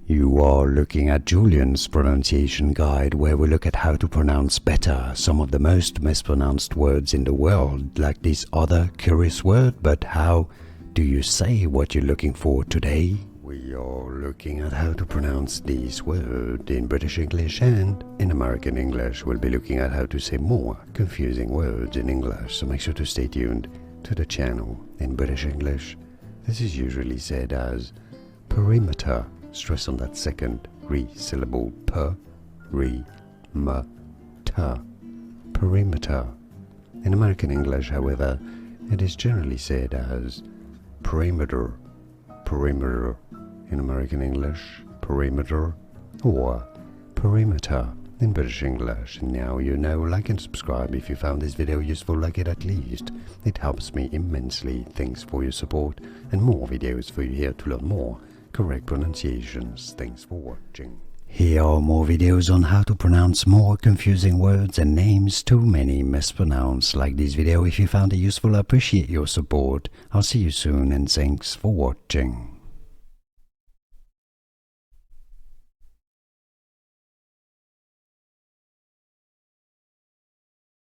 You are looking at Julian's pronunciation guide, where we look at how to pronounce better some of the most mispronounced words in the world, like this other curious word. But how do you say what you're looking for today? We are looking at how to pronounce this word in British English, and in American English we'll be looking at how to say more confusing words in English, so make sure to stay tuned to the channel. In British English, this is usually said as perimeter. Stress on that second re-syllable, per-re-m-ter, perimeter. In American English, however, it is generally said as perimeter, perimeter. In American English, perimeter, or perimeter in British English. And now you know. Like and subscribe if you found this video useful, like it at least. It helps me immensely. Thanks for your support, and more videos for you here to learn more correct pronunciations. Thanks for watching. Here are more videos on how to pronounce more confusing words and names too many mispronounced. Like this video if you found it useful. I appreciate your support. I'll see you soon, and thanks for watching.